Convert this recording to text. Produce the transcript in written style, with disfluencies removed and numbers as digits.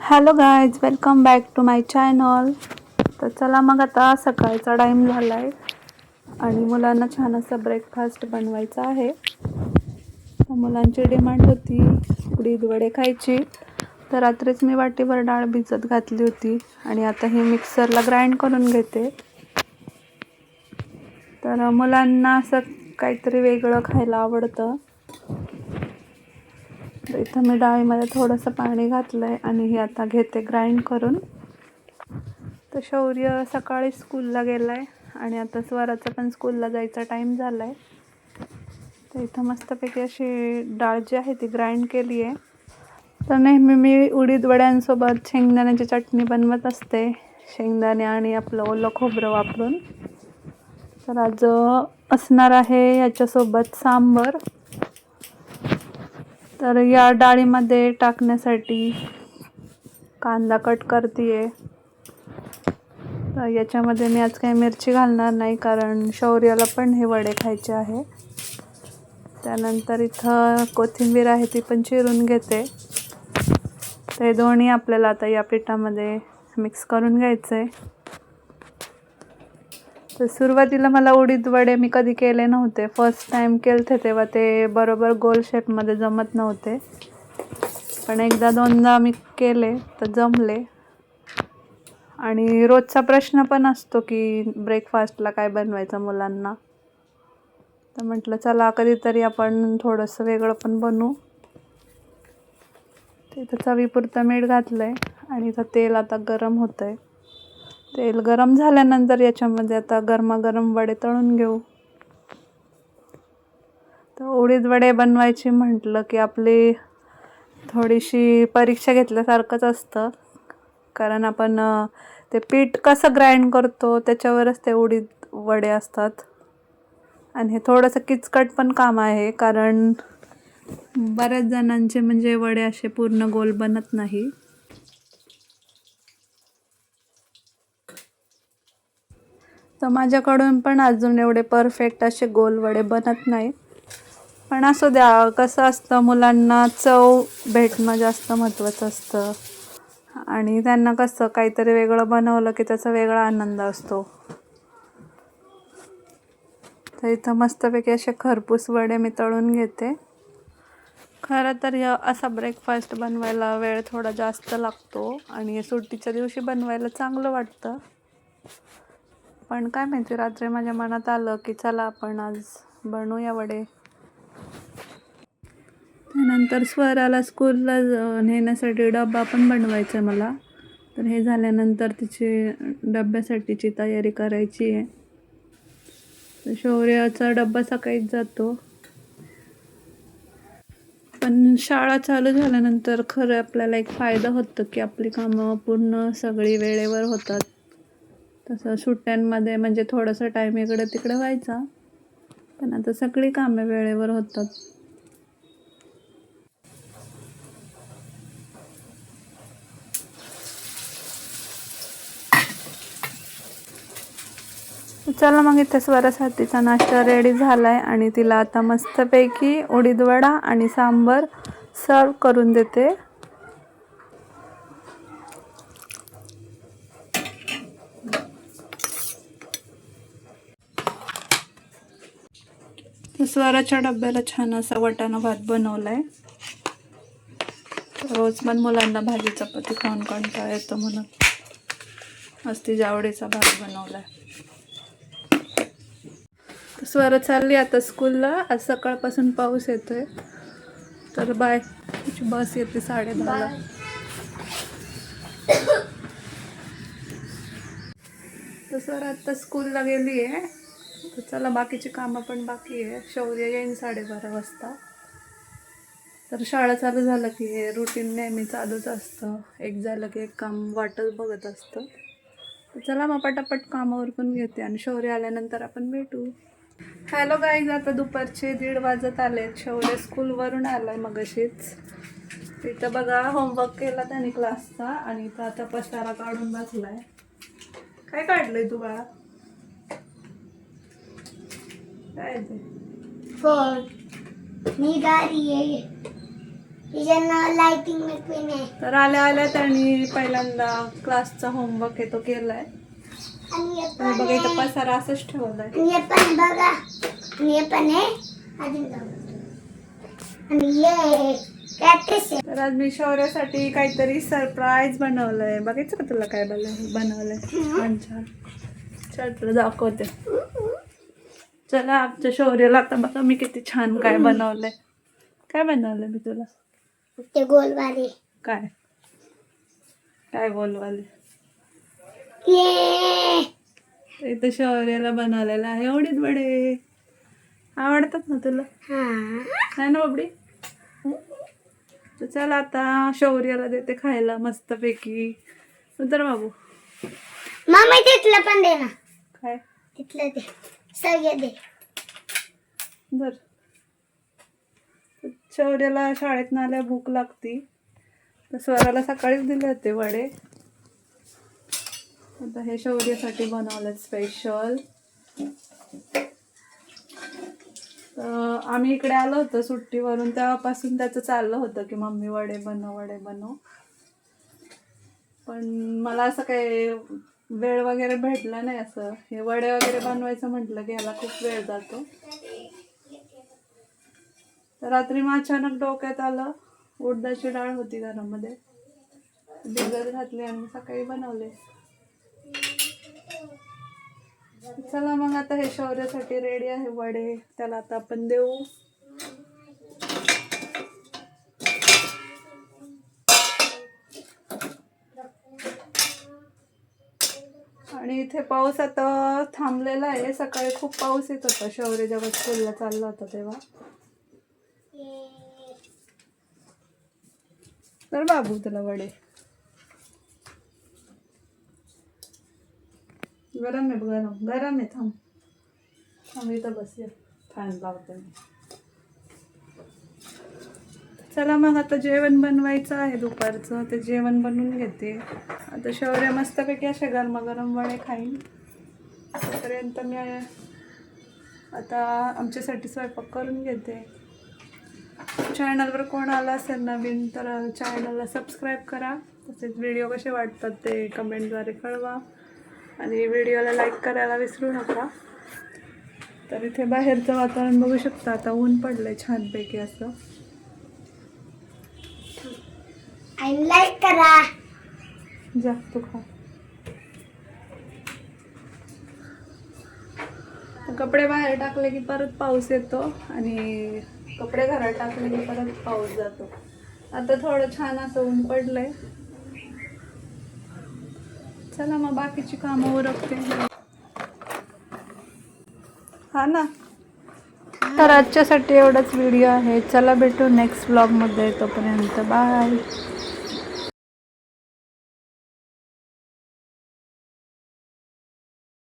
Hello guys, welcome back to my channel. तर चला मग आता सकाळचा टाईम झाला आहे आणि मुलांना छान असा ब्रेकफास्ट बनवायचा आहे. तर मुलांची डिमांड होती उडीद वडे खायची. तर रात्रीच मी वाटीभर डाळ भिजत घातली होती आणि आता ही मिक्सरला ग्राइंड करून घेते. तर मुलांना असं काहीतरी वेगळं खायला आवडतं. तर इथं मी डाळीमध्ये थोडंसं पाणी घातलं आहे आणि हे आता घेते ग्राइंड करून. तर शौर्य सकाळी स्कूलला गेला आहे आणि आता स्वराचा पण स्कूलला जायचा टाईम झाला आहे. तर इथं मस्तपैकी अशी डाळ जी आहे ती ग्राइंड केली आहे. तर नेहमी मी उडीद वड्यांसोबत शेंगदाण्याची चटणी बनवत असते, शेंगदाणे आणि आपलं ओलं खोबरं वापरून. तर आज असणार आहे याच्यासोबत सांबर. तर या डाळीमध्ये टाकण्यासाठी कांदा कट करते. तर याच्यामध्ये मी आज काही मिरची घालणार नाही कारण शौर्याला पण हे वडे खायचे आहे. त्यानंतर इथं कोथिंबीर आहे ती पण चिरून घेते. ते दोन्ही आपल्याला आता या पिठामध्ये मिक्स करून घ्यायचं आहे. तर सुरुवातीला मला उडीद वडे मी कधी केले नव्हते, फर्स्ट टाईम केलते तेव्हा ते बरोबर गोल शेपमध्ये जमत नव्हते. पण एकदा दोनदा मी केले तर जमले. आणि रोजचा प्रश्न पण असतो की ब्रेकफास्टला काय बनवायचं मुलांना. तर म्हटलं चला कधीतरी आपण थोडंसं वेगळं पण बनवू. इथं चवीपुरतं मीठ घातलं आहे आणि इथं तेल आता गरम होतं आहे. तेल गरम झाल्यानंतर याच्यामध्ये आता गरमागरम वडे तळून घेऊ. तर उडीद वडे बनवायची म्हटलं की आपली थोडीशी परीक्षा घेतल्यासारखंच असतं, कारण आपण ते पीठ कसं ग्राइंड करतो त्याच्यावरच ते उडीद वडे असतात. आणि हे थोडंसं किचकट पण काम आहे कारण बऱ्याच जणांचे म्हणजे वडे असे पूर्ण गोल बनत नाही. तर माझ्याकडून पण अजून एवढे परफेक्ट असे गोल वडे बनत नाही. पण असू द्या, कसं असतं मुलांना चव भेटणं जास्त महत्त्वाचं असतं आणि त्यांना कसं काहीतरी वेगळं बनवलं की त्याचा वेगळा आनंद असतो. तर इथं मस्तपैकी असे खरपूस वडे मी तळून घेते. खरं तर असा ब्रेकफास्ट बनवायला वेळ थोडा जास्त लागतो आणि सुट्टीच्या दिवशी बनवायला चांगलं वाटतं. पण काय माहिती, रात्री माझ्या मनात आलं की चला आपण आज बनवूया वडे. त्यानंतर स्वराला स्कूलला नेण्यासाठी डबा पण बनवायचा मला. तर हे झाल्यानंतर तिची डब्यासाठीची तयारी करायची आहे. तर शौर्याचा डब्बा सकाळीच जातो. पण शाळा चालू झाल्यानंतर खरं आपल्याला एक फायदा होतो की आपली कामं पूर्ण सगळी वेळेवर होतात. तसं सुट्ट्यांमध्ये म्हणजे थोडंसं टाईम इकडं तिकडं व्हायचा, पण आता सगळी कामे वेळेवर होतात. चला मग इथे स्वरासाठीचा नाश्ता रेडी झाला आहे आणि तिला आता मस्तपैकी उडीद वडा आणि सांबर सर्व करून देते. स्वराच्या डब्याला छान असा वाटाणा भात बनवला आहे. रोज पण मुलांना भाजी चपाती खाऊन कंटाळा येतो म्हणून आज तिच्या आवडीचा भात बनवला आहे. स्वर चालली आता स्कूलला. आज सकाळपासून पाऊस येतोय. तर बाय, तिची बस येते 10:30ला. तर स्वर आता स्कूलला गेली आहे. तर चला बाकीची कामं पण बाकी आहे. शौर्य येईन 12:30 वाजता. तर शाळा चालू झालं की हे रुटीन नेहमी चालूच असतं, एक झालं की एक काम वाटच बघत असतं. तर चला मग पटापट कामावर पण घेते आणि शौर्य आल्यानंतर आपण भेटू. हॅलो गाईज, आता दुपारचे 1:30 वाजत आले. शौर्य स्कूलवरून आलाय मगाशीच. इथं बघा होमवर्क केला त्याने क्लासचा आणि इथं आता पसारा काढून बसलाय. काय काढलंय तू बाळा? काय ते? फोन. मी गाडी आहे. लाइटिंग में पिन है. तर आल्या आल्या त्यांनी पहिल्यांदा क्लासचा होमवर्क आहे तो केलाय. आणि हे तुम्ही पण बघा इथं आहे. पसारा असंच ठेवलाय. आणि हे पण बघा. आणि हे पण आहे. अजून जाऊ. आणि हे कॅक्टस आहे. तर आज मी शौर्यासाठी काहीतरी सरप्राईज बनवलंय. बघायचं का तुला काय बनवलंय? छान छान. चल तुला दाखवते. चला आमच्या शौर्याला आता बघा मी किती छान काय बनवलंय. काय बनवलंय मी तुला? ते गोलवाले. काय काय बोलवाले? ये इथं शौर्याला बनवलेलं आहे एवढीच बडे. आवडतात ना तुला? नाही ना बाबडी? तर चला आता शौर्याला देते खायला मस्तपैकी. उतर बाबू. मम्मी तिथलं पण दे ना. काय? तिथलं दे. सगळे दे. बर. शौर्याला शाळेत आल्या भूक लागती. तर स्वराला सकाळीच दिले होते वडे. आता हे शौर्यासाठी बनवलं स्पेशल. आम्ही इकडे आलो होतो सुट्टीवरून तेव्हापासून त्याचं चाललं होतं की मम्मी वडे बनव. पण मला असं काही वेळ वगैरे भेटला नाही. असं हे वडे वगैरे बनवायचं म्हटलं की ह्याला खूप वेळ जातो. तर रात्री मग अचानक डोक्यात आलं, उडदाची डाळ होती घरामध्ये, भिजत घातली आणि सकाळी बनवले. चला मग आता हे शौर्यासाठी रेडी आहे वडे. त्याला आता आपण देऊ. आणि इथे पाऊस आता थांबलेला आहे. सकाळी खूप पाऊस येत होता शौर्य जेव्हा स्कूलला चालला होता तेव्हा. तर बाबू तुला वडे गरम आहे. गरम आहे. थांब इथं बसूया. फॅन लावते मी. चला मग आता जेवण बनवायचं आहे दुपारचं. ते जेवण बनवून घेते. आता शौर्य मस्तपैकी असे गरमागरम वडे खाईन. तोपर्यंत मी आता आमच्यासाठी स्वयंपाक करून घेते. चॅनलवर कोण आला असेल नवीन तर चॅनलला सबस्क्राईब करा. तसेच व्हिडिओ कसे वाटतात ते कमेंटद्वारे कळवा. आणि व्हिडिओला लाईक करायला विसरू नका. तर इथे बाहेरचं वातावरण बघू शकता. आता ऊन पडलंय छानपैकी असं. लाईक करा. जा तू खा. कपडे बाहेर टाकले की परत पाऊस येतो आणि कपडे घरात टाकले की परत पाऊस जातो. आता थोडं छान असं ऊन पडलंय. चला मग बाकीची कामं उरकते. हा ना. तर आजच्यासाठी एवढाच व्हिडिओ आहे. चला भेटू नेक्स्ट व्लॉगमध्ये. तोपर्यंत बाय.